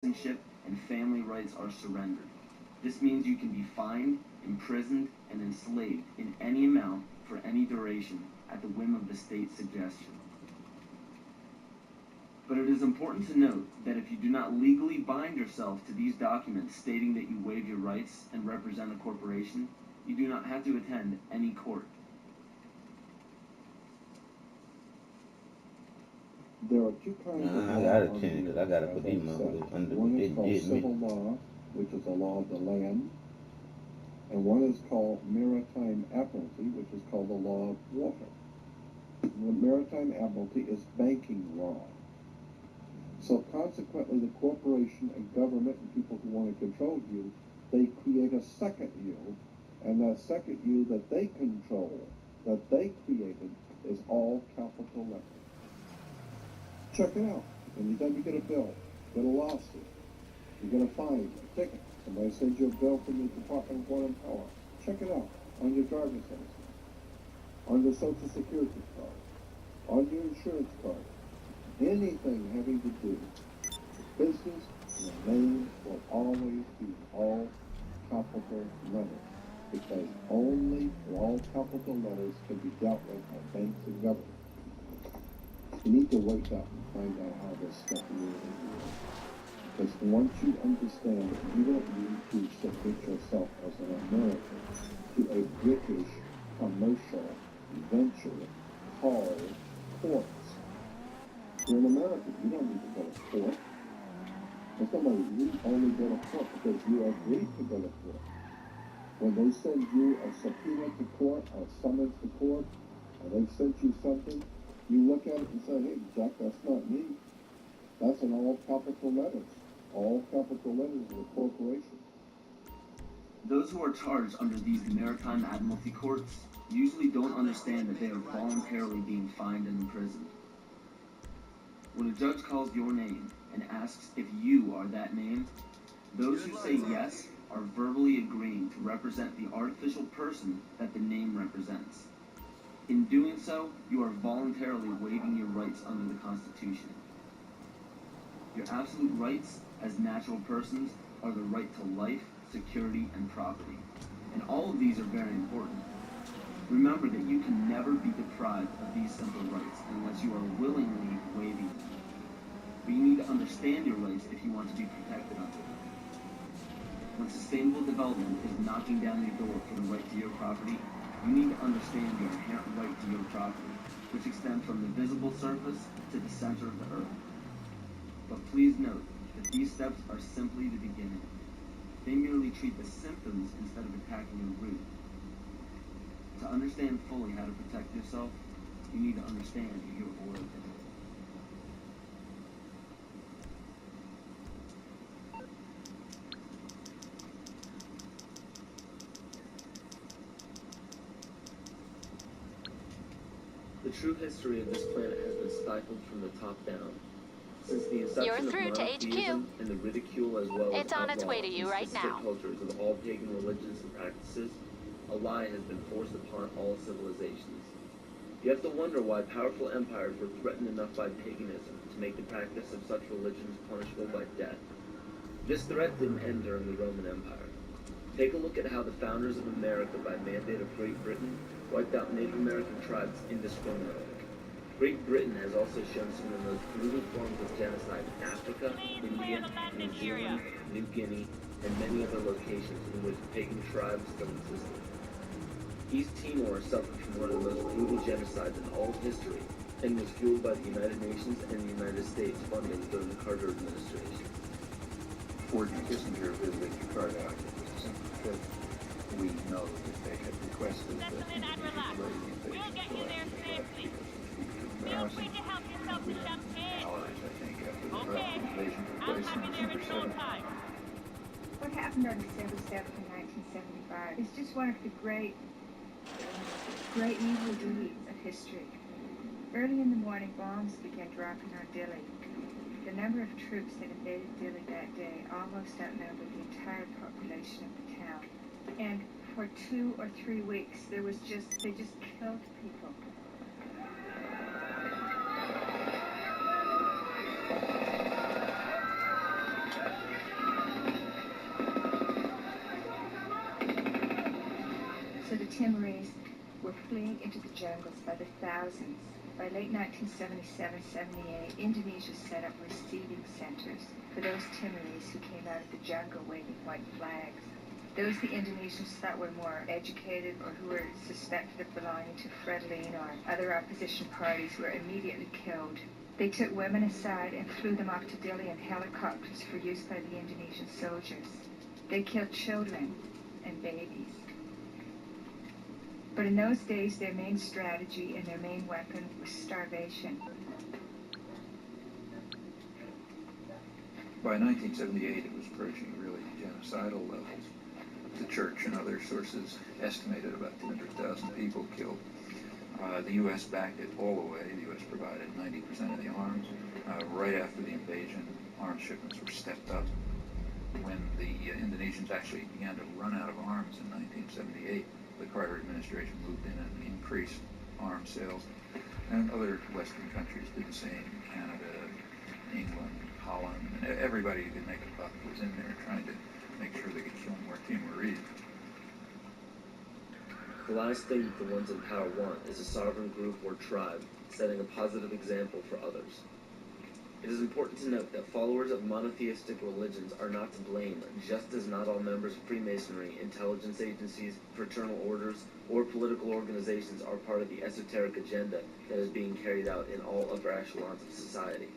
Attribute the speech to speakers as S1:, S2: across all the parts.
S1: citizenship and family rights are surrendered. This means you can be fined, imprisoned, and enslaved in any amount for any duration at the whim of the state's suggestion. But it is important to note that if you do not legally bind yourself to these documents stating that you waive your rights and represent a corporation, you do not have to attend any court.
S2: There are two kinds of law.
S3: I gotta change it. I gotta put these motherfuckers under.
S2: One
S3: They
S2: is called
S3: did
S2: civil
S3: me.
S2: law, which is the law of the land, and one is called maritime admiralty, which is called the law of water. The maritime admiralty is banking law. So consequently, the corporation and government and people who want to control you, they create a second you, and that second you that they control, that they created, is all capital letters. Check it out. Anytime you get a bill, get a lawsuit, you get a fine, a ticket, somebody sends you a bill from the Department of Water and Power. Check it out on your driver's license, on your Social Security card, on your insurance card. Anything having to do with business, your name will always be all capital letters, because only all capital letters can be dealt with by banks and government. You need to wake up and find out how this stuff really works. Because once you understand that you don't need to submit yourself as an American to a British commercial venture called courts. You're an American. You don't need to go to court. For somebody, you only go to court because you agreed to go to court. When they send you a subpoena to court, or a summons to court, and they sent you something, you look at it and say, hey, Jack, that's not me. That's in all capital letters. All capital letters of a corporation.
S1: Those who are charged under these maritime admiralty courts usually don't understand that they are voluntarily being fined and imprisoned. When a judge calls your name and asks if you are that name, those who say yes are verbally agreeing to represent the artificial person that the name represents. In doing so, you are voluntarily waiving your rights under the Constitution. Your absolute rights as natural persons are the right to life, security, and property. And all of these are very important. Remember that you can never be deprived of these simple rights unless you are willingly waiving them. But you need to understand your rights if you want to be protected under them. When sustainable development is knocking down your door for the right to your property, you need to understand your inherent right to your property, which extends from the visible surface to the center of the earth. But please note that these steps are simply the beginning. They merely treat the symptoms instead of attacking the root. To understand fully how to protect yourself, you need to understand your origin. The true history of this planet has been stifled from the top down. Since the inception of monotheism and the ridicule as well as
S4: It's on its way to you right now.
S1: cultures of all pagan religions and practices, a lie has been forced upon all civilizations. You have to wonder why powerful empires were threatened enough by paganism to make the practice of such religions punishable by death. This threat didn't end during the Roman Empire. Take a look at how the founders of America, by mandate of Great Britain, wiped out Native American tribes indiscriminately. Great Britain has also shown some of the most brutal forms of genocide in Africa, India, New Zealand, New Guinea, and many other locations in which pagan tribes still existed. East Timor suffered from one of the most brutal genocides in all of history, and was fueled by the United Nations and the United States funding during the Carter administration.
S5: Ford and Kissinger visited Jakarta on December 5th. We know that they had requested that the invasion allies, I think, after the Iraq invasion took place on December 7th.
S6: What happened on December 7th in 1975 is just one of the great evil deeds of history. Early in the morning, bombs began dropping on Delhi. The number of troops that invaded Delhi that day almost outnumbered the entire population of the town. And for 2 or 3 weeks, they just killed people. Timorese were fleeing into the jungles by the thousands. By late 1977-78, Indonesia set up receiving centers for those Timorese who came out of the jungle waving white flags. Those the Indonesians thought were more educated or who were suspected of belonging to frEAr or other opposition parties were immediately killed. They took women aside and flew them off to Dili in helicopters for use by the Indonesian soldiers. They killed children and babies. But in those days, their main strategy and their main weapon was starvation.
S5: By 1978, it was approaching really genocidal levels. The church and other sources estimated about 200,000 people killed. The U.S. backed it all the way. The U.S. provided 90% of the arms. Right after the invasion, arms shipments were stepped up. When the Indonesians actually began to run out of arms in 1978, the Carter administration moved in and increased arms sales. And other Western countries did the same. Canada, England, Holland, and everybody who could make a buck was in there trying to make sure they could kill more Timorese.
S4: The last thing the ones in power want is a sovereign group or tribe setting a positive example for others. It is important to note that followers of monotheistic religions are not to blame, just as not all members of Freemasonry, intelligence agencies, fraternal orders, or political organizations are part of the esoteric agenda that is being carried out in all upper echelons of society.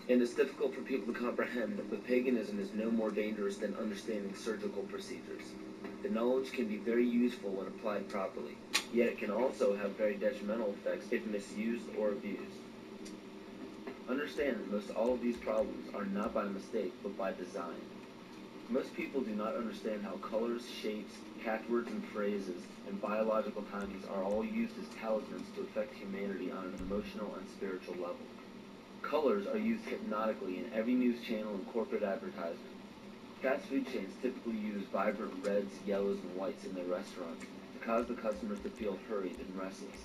S4: And it's difficult for people to comprehend, but paganism is no more dangerous than understanding surgical procedures. The knowledge can be very useful when applied properly, yet it can also have very detrimental effects if misused or abused. Understand that most all of these problems are not by mistake, but by design. Most people do not understand how colors, shapes, catchwords and phrases, and biological timings are all used as talismans to affect humanity on an emotional and spiritual level. Colors are used hypnotically in every news channel and corporate advertisement. Fast food chains typically use vibrant reds, yellows, and whites in their restaurants to cause the customers to feel hurried and restless.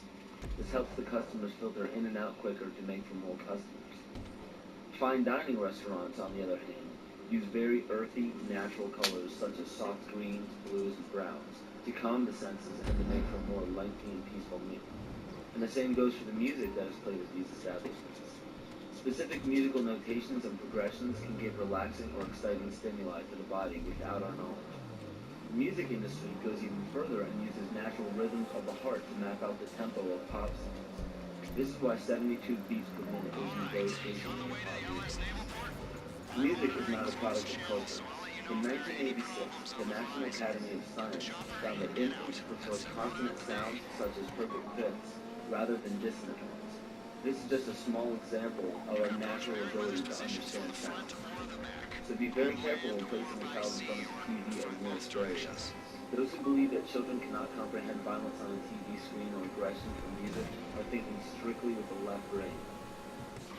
S4: This helps the customers filter in and out quicker to make for more customers. Fine dining restaurants, on the other hand, use very earthy, natural colors such as soft greens, blues, and browns to calm the senses and to make for a more lengthy and peaceful meal. And the same goes for the music that is played at these establishments. Specific musical notations and progressions can give relaxing or exciting stimuli to the body without our knowledge. The music industry goes even further and uses natural rhythms of the heart to map out the tempo of pop songs. This is why 72 beats per minute is in very occasionally in pop music. Music is not a product of culture. In 1986, the National Academy of Science found that infants prefer consonant sounds such as perfect fifths rather than dissonant ones. This is just a small example of our natural ability to understand sound. So be very careful when placing a child in front of the TV or near stereo. Those who believe that children cannot comprehend violence on a TV screen or aggression from music are thinking strictly with the left brain.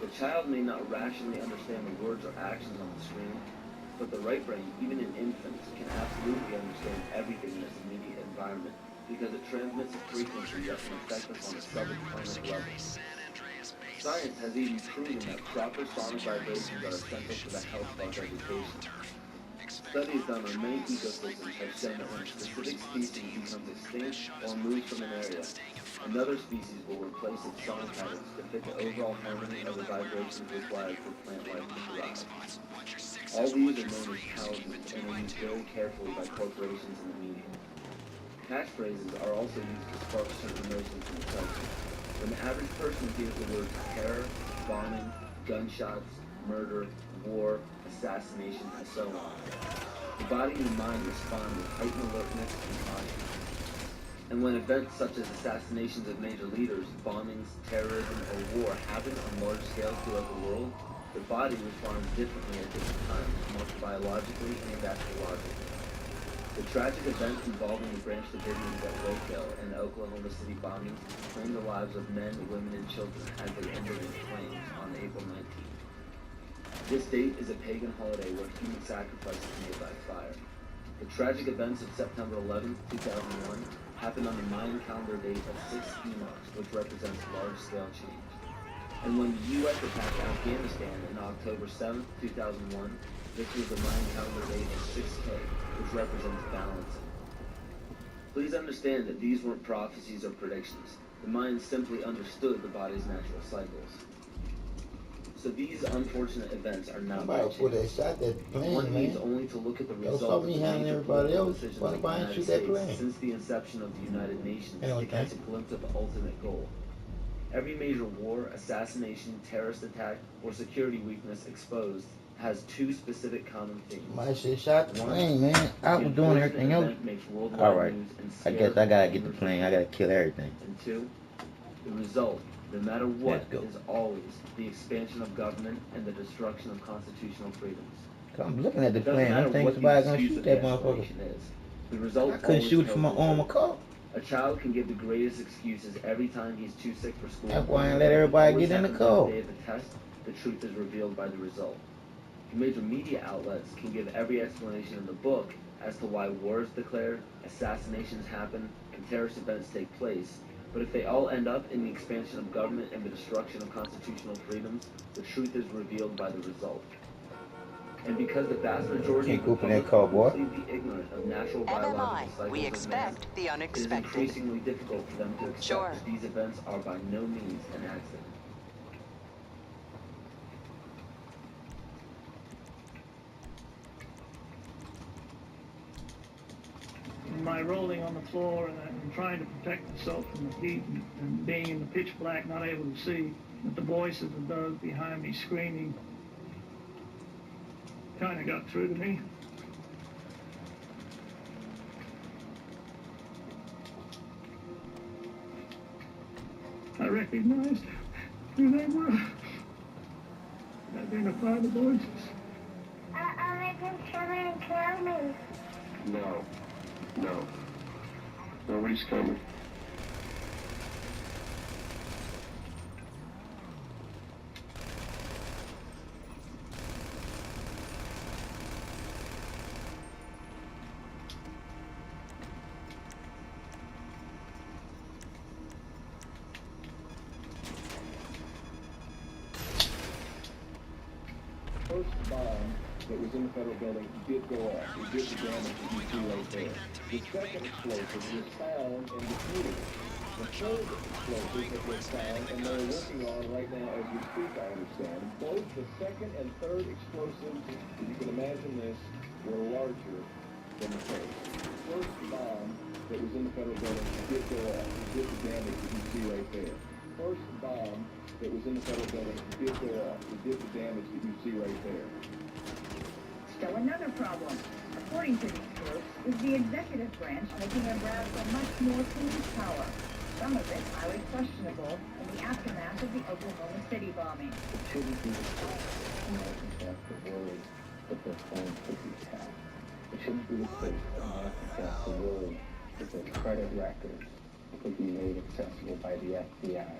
S4: The child may not rationally understand the words or actions on the screen, but the right brain, even in infants, can absolutely understand everything in its immediate environment because it transmits a frequency that can affect us on a subatomic level. Science has even proven that proper sonic vibrations are essential for the health of our vegetation. Studies done on many ecosystems have shown that when a specific species becomes extinct or moves from an area, another species will replace its song patterns to fit the overall harmony of the vibrations required for plant life to thrive. All these are known as talismans and are used very carefully by corporations and the media. Catchphrases are also used to spark certain emotions in the culture. When the average person hears the words terror, bombing, gunshots, murder, war, assassination, and so on, the body and the mind respond with heightened alertness and caution. And when events such as assassinations of major leaders, bombings, terrorism, or war happen on large scales throughout the world, the body responds differently at different times, both biologically and astrologically. The tragic events involving the Branch Davidians at Waco and the Oklahoma City bombings claimed the lives of men, women, and children as they ended in flames on April 19th. This date is a pagan holiday where human sacrifice is made by fire. The tragic events of September 11, 2001 happened on the Mayan calendar date of 6 equinox, which represents large-scale change. And when the U.S. attacked Afghanistan on October 7, 2001, this was the Mayan calendar date of 6K, which represents balancing. Please understand that these weren't prophecies or predictions. The mind simply understood the body's natural cycles. So these unfortunate events are not by
S3: Somebody put that
S4: chance.
S3: shot that plane,
S4: One needs
S3: man.
S4: only to look at the
S3: Yo,
S4: result
S3: saw
S4: of
S3: me
S4: the
S3: handling
S4: major
S3: everybody
S4: political
S3: else.
S4: decisions
S3: Why
S4: of the
S3: nobody
S4: United
S3: shoot that
S4: States
S3: plane?
S4: since the inception of the United Nations
S3: Anyway,
S4: to catch a glimpse of the ultimate goal. Every major war, assassination, terrorist attack, or security weakness exposed has two specific common themes.
S3: My shit shot the
S4: One,
S3: plane, man. I
S4: the
S3: was doing
S4: unfortunate
S3: everything else.
S4: event makes worldwide
S3: Alright.
S4: news and
S3: I guess
S4: scares
S3: I gotta
S4: and
S3: get the
S4: angers
S3: plane. I
S4: people.
S3: gotta kill everything.
S4: And two, the result, no matter what,
S3: Let's go.
S4: is always the expansion of government and the destruction of constitutional freedoms.
S3: I'm looking at the
S4: It doesn't
S3: plane.
S4: matter
S3: I'm thinking
S4: what the
S3: somebody's gonna
S4: excuse
S3: shoot
S4: of
S3: that
S4: the
S3: motherfucker.
S4: explanation is. The result
S3: I couldn't
S4: always
S3: shoot it
S4: tells
S3: from my
S4: the
S3: arm or
S4: truth.
S3: car.
S4: A child can give the greatest excuses every time he's too sick for school.
S3: That's why I ain't let
S4: but if it
S3: everybody
S4: always
S3: get in the
S4: happens on
S3: car.
S4: the day of the test, the truth is revealed by the result. The major media outlets can give every explanation in the book as to why war is declared, assassinations happen, and terrorist events take place, but if they all end up in the expansion of government and the destruction of constitutional freedoms, the truth is revealed by the result. And because the vast majority
S3: Can't
S4: of
S3: go
S4: the
S3: up in that
S4: public
S3: car,
S4: will
S3: boy.
S4: completely ignorant of natural biological cycles
S7: We
S4: of man,
S7: expect the
S4: it is
S7: unexpected.
S4: increasingly difficult for them to accept
S7: Sure.
S4: that these events are by no means an accident.
S8: My rolling on the floor and trying to protect myself from the heat and being in the pitch black, not able to see, but the voices of those behind me screaming kind of got through to me. I recognized who they were. I identified the voices.
S9: They can come and kill me.
S2: No. No. Nobody's coming. First bomb that was in the federal building did go off. It did the damage that you see right there. The second explosive was found and defeated. The third explosive that was found, and they're working on right now as we speak, I understand. Both the second and third explosives, if you can imagine this, were larger than the first. The first bomb that was in the federal building did go off. It did the damage that you see right there. First bomb that was in the federal building did go off. It did the damage that you see right there.
S10: Still another problem. According to these groups, is the executive branch making a grab for much more police power. Some of it highly questionable in the aftermath of the Oklahoma City bombing.
S2: It shouldn't be the case that Americans have to worry that their phones could be tapped. It shouldn't be the case that Americans have to worry that their credit records could be made accessible by the FBI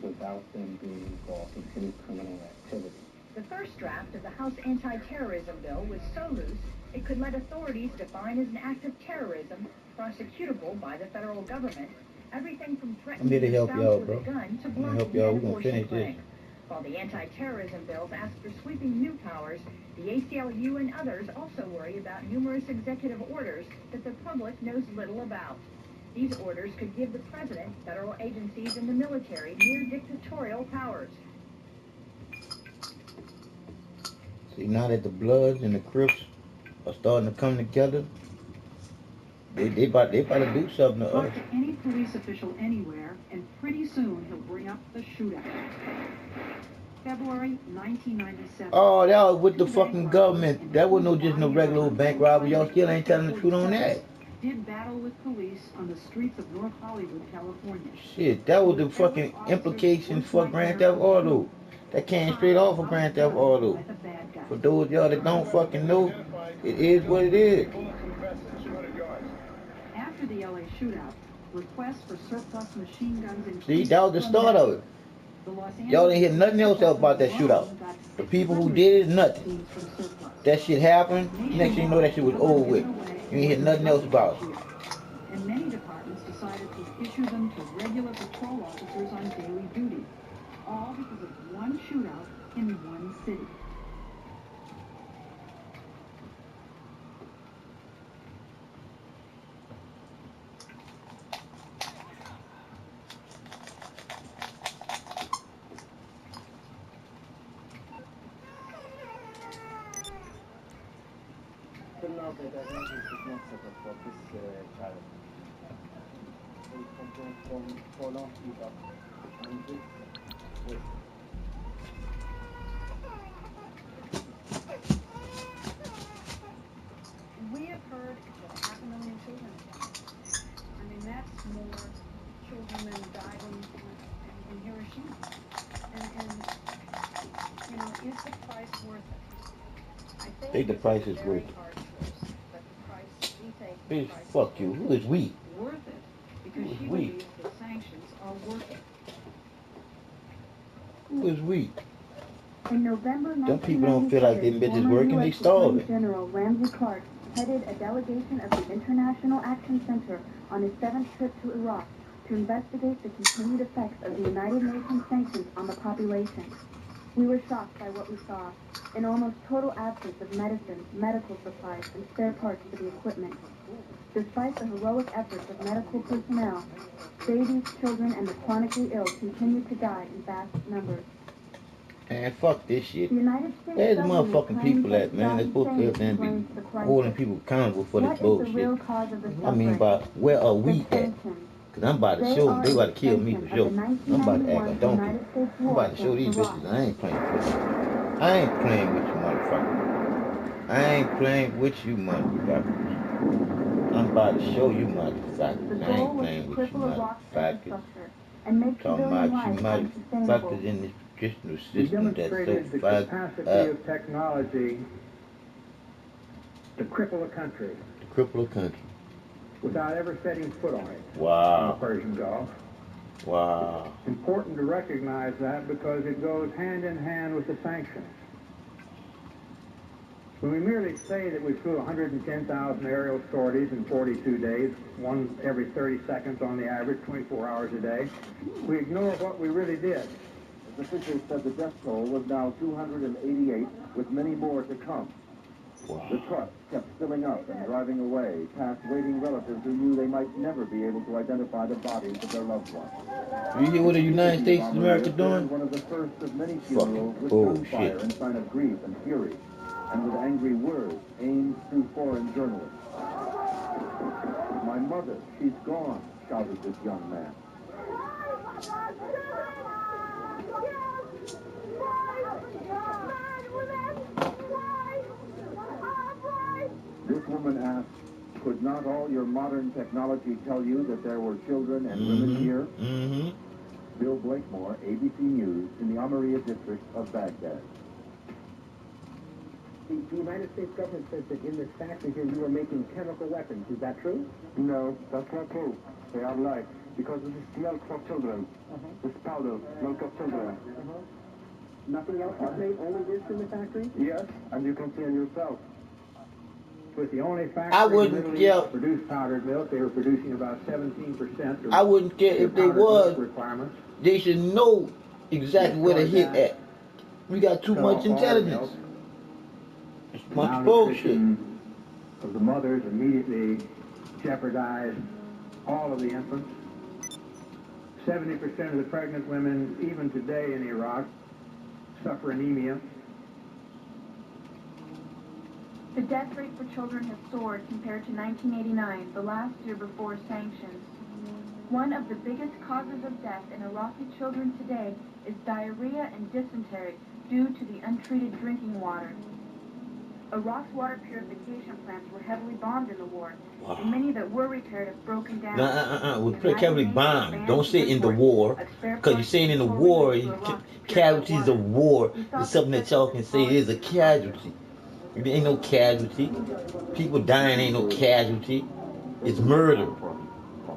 S2: without them being involved in any criminal activity.
S10: The first draft of the House anti-terrorism bill was so loose it could let authorities define as an act of terrorism, prosecutable by the federal government, everything from threatening
S3: here to
S10: your
S3: help y'all,
S10: spouse with a
S3: bro.
S10: gun to
S3: I'm gonna
S10: blocking
S3: help y'all.
S10: an
S3: We're gonna
S10: abortion
S3: finish
S10: clinic.
S3: this.
S10: While the anti-terrorism bills ask for sweeping new powers, the ACLU and others also worry about numerous executive orders that the public knows little about. These orders could give the president, federal agencies, and the military near dictatorial powers.
S3: See, now that the Bloods and the Crips are starting to come together, they about to do something to
S11: Talk
S3: us.
S11: to any police official anywhere, and pretty soon he'll bring up the shootout. February 1997.
S3: Oh, that was with the fucking government. That wasn't just no regular old bank robbery. Y'all still ain't telling the truth on that.
S11: Did battle with police on the streets of North Hollywood, California.
S3: Shit, that was the fucking implication for Grand Theft Auto. That came straight off of Grand Theft Auto. For those of y'all that don't fucking know, it is what it is.
S11: After the LA shootout, requests for surplus machine guns increased.
S3: See, that was the start of it. Y'all didn't hear nothing else about that shootout. The people who did it, nothing. That shit happened. Next thing you know, that shit was over with. You ain't hear nothing else about it.
S11: And many departments decided to issue them to regular patrol officers on daily duty, all because of one shootout in one city.
S7: know that I think this is not set up for this child. It comes from long people and this with
S11: We have heard that 500,000 children have died. I mean, that's more children than died in Hiroshima. And, you know, is the price worth it? I
S3: Think the price is worth it.
S11: hard choice, but the price, we think
S3: Bitch,
S11: the price
S3: fuck you. Who is we?
S11: worth it because
S3: Who is
S11: she
S3: we?
S11: believes the sanctions are worth it.
S3: Who is we?
S12: In November
S3: Them people don't feel like them
S12: 1997,
S3: bitches
S12: former
S3: working, they
S12: U.S. Attorney
S3: starving.
S12: General Ramsey Clark headed a delegation of the International Action Center on his 7th trip to Iraq to investigate the continued effects of the United Nations sanctions on the population. We were shocked by what we saw, an almost total absence of medicines, medical supplies, and spare parts for the equipment. Despite the heroic efforts of medical personnel, babies, children, and the chronically ill continued to die in vast numbers.
S3: Man, fuck this shit.
S12: The United States
S3: Where's the
S12: government
S3: motherfucking
S12: claims
S3: people
S12: that
S3: at, man? They're
S12: Saddam
S3: supposed to
S12: Hussein
S3: everything
S12: explains
S3: be
S12: the crisis.
S3: holding people accountable for this
S12: What is the
S3: bullshit.
S12: real cause of the
S3: I
S12: suffering?
S3: mean, by where are we
S12: The
S3: at?
S12: sanctions.
S3: Cause I'm about to
S12: They
S3: show them.
S12: are
S3: They
S12: an
S3: about to kill me
S12: extension
S3: for
S12: of the
S3: sure. I'm about to act a
S12: 1991
S3: donkey.
S12: United States
S3: I'm
S12: war
S3: about to show
S12: against
S3: these
S12: Iraq.
S3: bitches I ain't playing with you. I ain't playing with you, motherfucker. I ain't playing with you, motherfucker. I'm about to show you,
S12: The
S3: motherfuckers. I
S12: goal
S3: ain't
S12: was to
S3: playing with you,
S12: cripple Iraq's
S3: motherfuckers.
S12: infrastructure and make
S3: Talking
S12: civilian
S3: about you
S12: life unsustainable.
S3: motherfuckers in this traditional
S13: We
S3: system that's so
S13: demonstrated the
S3: fucked
S13: capacity
S3: up
S13: of technology to cripple a country
S3: to cripple a country.
S13: without ever setting foot on it in the
S3: Wow.
S13: Persian Gulf.
S3: Wow.
S13: It's important to recognize that because it goes hand in hand with the sanctions. When we merely say that we flew 110,000 aerial sorties in 42 days, one every 30 seconds on the average, 24 hours a day, we ignore what we really did.
S2: As officials said, the death toll was now 288, with many more to come.
S3: Wow.
S2: The trucks kept filling up and driving away, past waiting relatives who knew they might never be able to identify the bodies of their loved ones.
S3: You hear what the United States of America doing?
S2: One of the first of many
S3: Fucking
S2: funerals with
S3: bullshit.
S2: gunfire in sign of grief and fury, and with angry words aimed through foreign journalists. "My mother, she's gone," shouted this young man. This woman asked, "Could not all your modern technology tell you that there were children and women here?"
S3: Mm-hmm.
S2: Bill Blakemore, ABC News, in the Amaria district of Baghdad.
S13: The United States government says that in this factory here you are making chemical weapons. Is that true?
S2: No, that's not true. They are lies, because this is milk for children. This powder, milk of children.
S13: Nothing else is made, only this in the factory?
S2: Yes, and you can see it yourself.
S13: With the only factory
S3: I
S13: in the
S3: wouldn't
S13: Middle
S3: care.
S13: East to produce powdered milk, they were producing about 17%.
S3: I wouldn't care if they was.
S13: Requirements.
S3: They should know exactly where to hit at. We got too much intelligence. It's a bunch of bullshit.
S13: Malnutrition of the mothers immediately jeopardized all of the infants. 70% of the pregnant women, even today in Iraq, suffer anemia.
S12: The death rate for children has soared compared to 1989, the last year before sanctions. One of the biggest causes of death in Iraqi children today is diarrhea and dysentery due to the untreated drinking water. Iraq's water purification plants were heavily bombed in the war, and many that were repaired have broken down.
S3: We're heavily bombed. Don't say in the war, because you're saying in the war, casualties of war is something that y'all can say is a casualty. There ain't no casualty. People dying ain't no casualty. It's murder.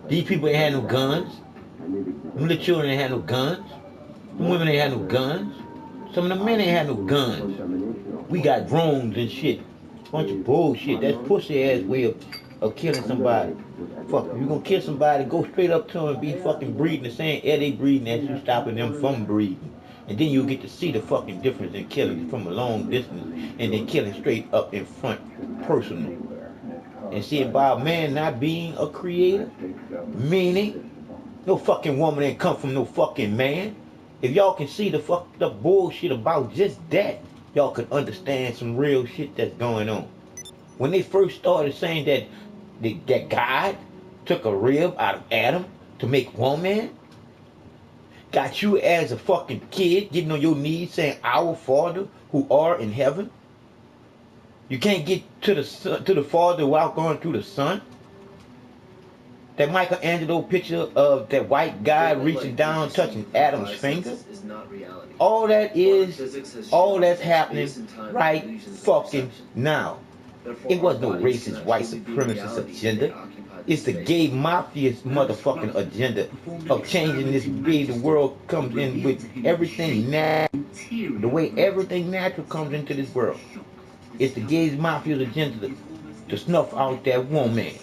S3: These people ain't had no guns. Them little children ain't had no guns. Them women ain't had no guns. Some of the men ain't had no guns. We got drones and shit. Bunch of bullshit. That's pussy ass way of killing somebody. Fuck, if you gonna kill somebody, go straight up to them and be fucking breathing the same air they breathing as you stopping them from breathing. And then you'll get to see the fucking difference in killing from a long distance and then killing straight up in front personally. And see about man not being a creator, meaning no fucking woman ain't come from no fucking man. If y'all can see the fucked up bullshit about just that, y'all could understand some real shit that's going on. When they first started saying that God took a rib out of Adam to make woman, got you as a fucking kid getting on your knees saying, "Our Father who are in heaven." You can't get to the Father without going through the Son. That Michelangelo picture of that white guy reaching down, touching Adam's finger. All that's happening right fucking now. It was no racist, white supremacist agenda. It's the gay mafia's motherfucking agenda of changing this way the world comes in with everything natural. The way everything natural comes into this world. It's the gay mafia's agenda to snuff out that woman.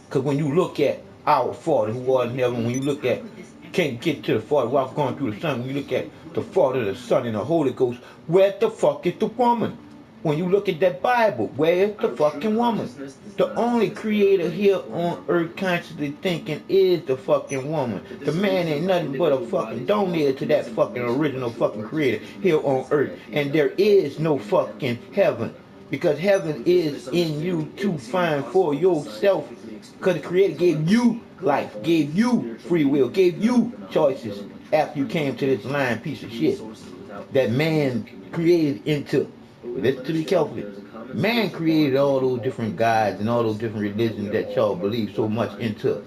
S3: Because when you look at our Father who art in heaven, when you look at, you can't get to the Father without going through the Son. When you look at the Father, the Son, and the Holy Ghost, where the fuck is the woman? When you look at that Bible, where is the fucking woman? The only creator here on earth consciously thinking is the fucking woman. The man ain't nothing but a fucking donator to that fucking original fucking creator here on earth. And there is no fucking heaven. Because heaven is in you to find for yourself. Because the creator gave you life, gave you free will, gave you choices after you came to this lying piece of shit that man created into. Listen to me carefully. Man created all those different gods and all those different religions that y'all believe so much into.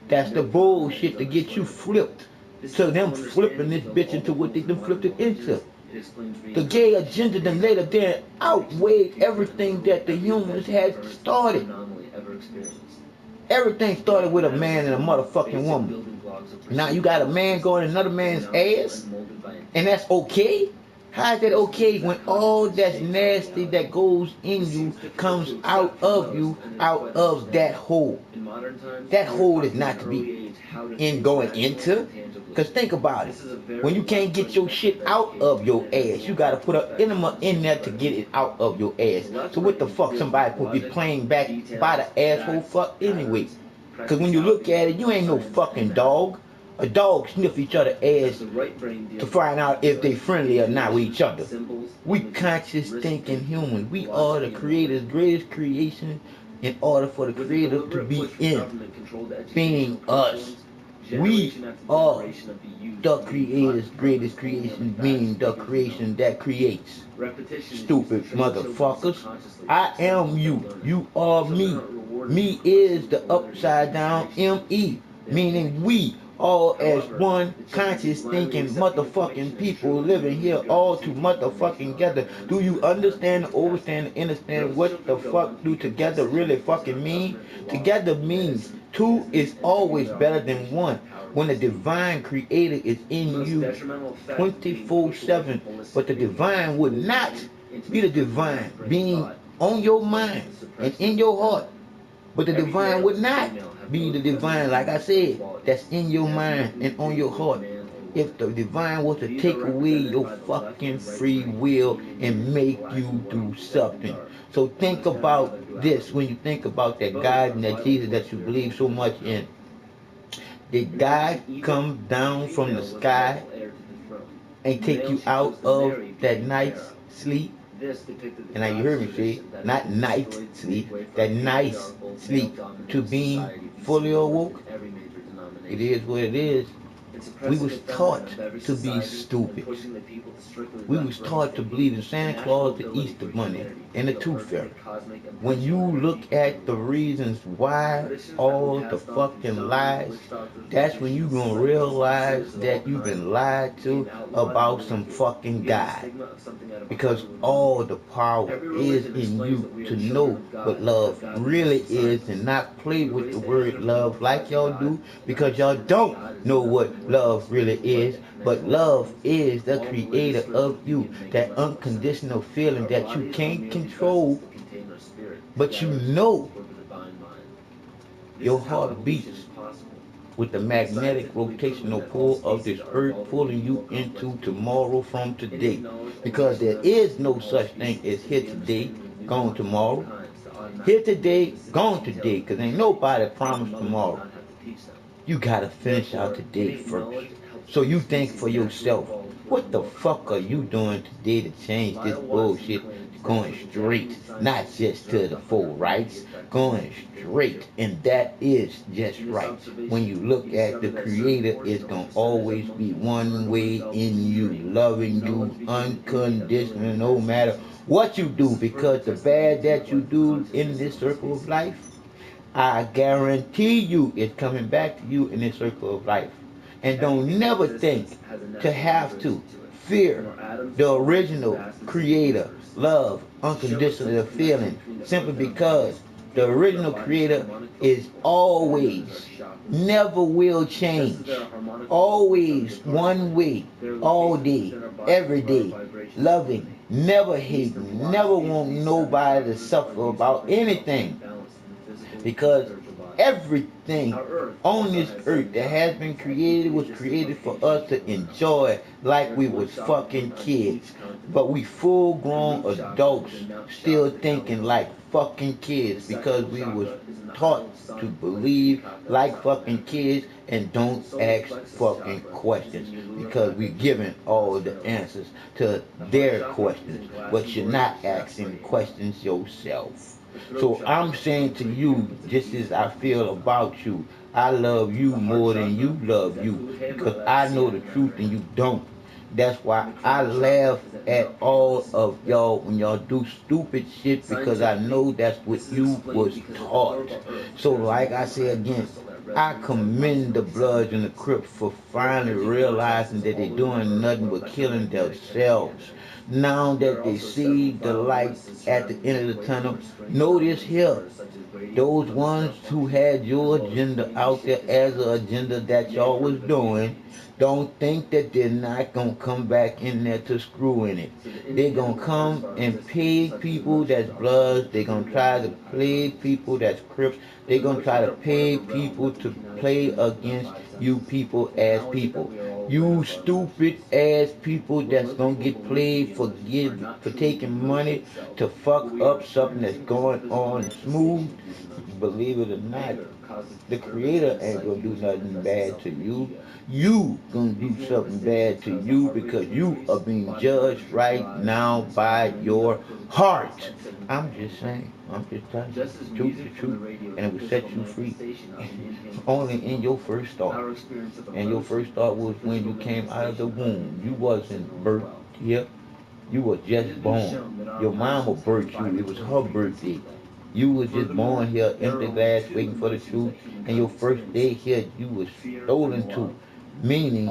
S3: That's the bullshit to get you flipped. To them flipping this bitch into what they done flipped it into. The gay agenda then later then outweighed everything that the humans had started. Everything started with a man and a motherfucking woman. Now you got a man going in another man's ass, and that's okay? How is that okay when all that's nasty that goes in you comes out of you, out of that hole? That hole is not to be going into. Because think about it. When you can't get your shit out of your ass, you got to put an enema in there to get it out of your ass. So what the fuck somebody could be playing back by the asshole fuck anyway? Because when you look at it, you ain't no fucking dog. A dog sniff each other ass to find out if they friendly or not with each other. We conscious thinking humans. We are the creator's greatest creation in order for the creator to be in. Being us. We are the creator's greatest creation, being the creation that creates. Stupid motherfuckers. I am you. You are me. Me is the upside down M-E. Meaning we all as one conscious thinking motherfucking people living here all to motherfucking together. Do you understand, overstand, understand what the fuck do together really fucking mean? Together means two is always better than one. When the divine creator is in you 24/7, but the divine would not be the divine being on your mind and in your heart. But the divine would not be the divine, like I said, that's in your mind and on your heart. If the divine was to take away your fucking free will and make you do something. So think about this when you think about that God and that Jesus that you believe so much in. Did God come down from the sky and take you out of that night's sleep? And now you heard me say, not night sleep, that nice sleep to being fully awoke. It is what it is. We was taught to be stupid. We was taught to believe in Santa Claus, the Easter Bunny, and the Tooth Fairy. When you look at the reasons why all the fucking lies, that's when you gonna realize that you've been lied to about some fucking God. Because all the power is in you to know what love really is and not play with the word love like y'all do, because y'all don't know what love really is. But love is the creator of you, that unconditional feeling that you can't control, but you know your heart beats with the magnetic rotational pull of this earth pulling you into tomorrow from today. Because there is no such thing as here today, gone tomorrow. Here today, gone today, because ain't nobody promised tomorrow. You gotta finish out today first. So you think for yourself, what the fuck are you doing today to change this bullshit? going straight, not just to the full rights, going straight, and that is just right. When you look at the Creator, it's gonna always be one way in you, loving you unconditionally, no matter what you do, because the bad that you do in this circle of life, I guarantee you it's coming back to you in this circle of life. And don't never think to have to fear the original creator, love, unconditional feeling, simply because the original creator is always, never will change, always one way, all day, every day, loving, never hating, never want nobody to suffer about anything, because everything on this earth that has been created was created for us to enjoy like we was fucking kids. But we full grown adults still thinking like fucking kids because we was taught to believe like fucking kids and don't ask fucking questions, because we're giving all the answers to their questions, but you're not asking questions yourself. So I'm saying to you, just as I feel about you, I love you more than you love you, because I know the truth and you don't. That's why I laugh at all of y'all when y'all do stupid shit, because I know that's what you was taught. So like I say again, I commend the Bloods and the Crips for finally realizing that they're doing nothing but killing themselves. Now that they see the light at the end of the tunnel, notice here, those ones who had your agenda out there as an agenda that y'all was doing, don't think that they're not going to come back in there to screw in it. They're going to come and pay people that's Bloods. They're going to try to play people that's Crips. They're going to try to pay people to play against you people as people. You stupid ass people that's going to get played for taking money to fuck up something that's going on smooth. Believe it or not, the Creator ain't gonna do nothing bad to you. You gonna do something bad to you, because you are being judged right now by your heart. I'm just saying. I'm just telling you. The truth is the truth. And it will set you free. Only in your first thought. And your first thought was when you came out of the womb. You wasn't birthed here. You were just born. Your mama birthed you. It was her birthday. You was just born here, empty glass, waiting for the truth. And your first day here, you was stolen to. Meaning,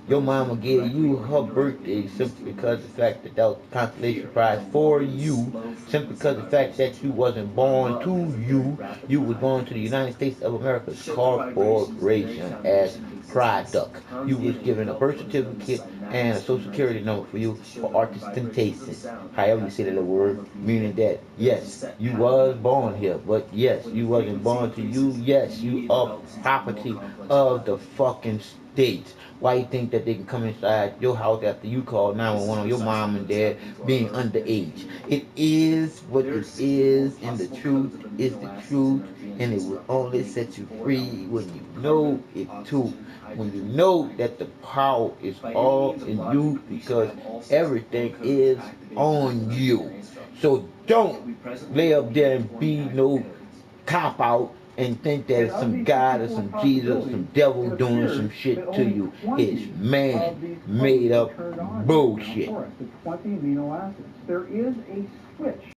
S3: your mama gave you her birthday simply because the fact that that was a consolation prize for you, simply because the fact that you wasn't born to you, you was born to the United States of America's corporation as product. You was given a birth certificate and a social security number for you for ostentation. However you say that word, meaning that yes, you was born here, but yes, you wasn't born to you. Yes, you are property of the fucking state. Why you think that they can come inside your house after you call 911 on your mom and dad being underage? It is what it is, and the truth is the truth, and it will only set you free when you know it too. When you know that the power is all in you, because everything is on you. So don't lay up there and be no cop out and think that it's some God or some Jesus or some devil doing some shit to you. It's man made up bullshit.
S13: The 20 amino acids. There is a switch.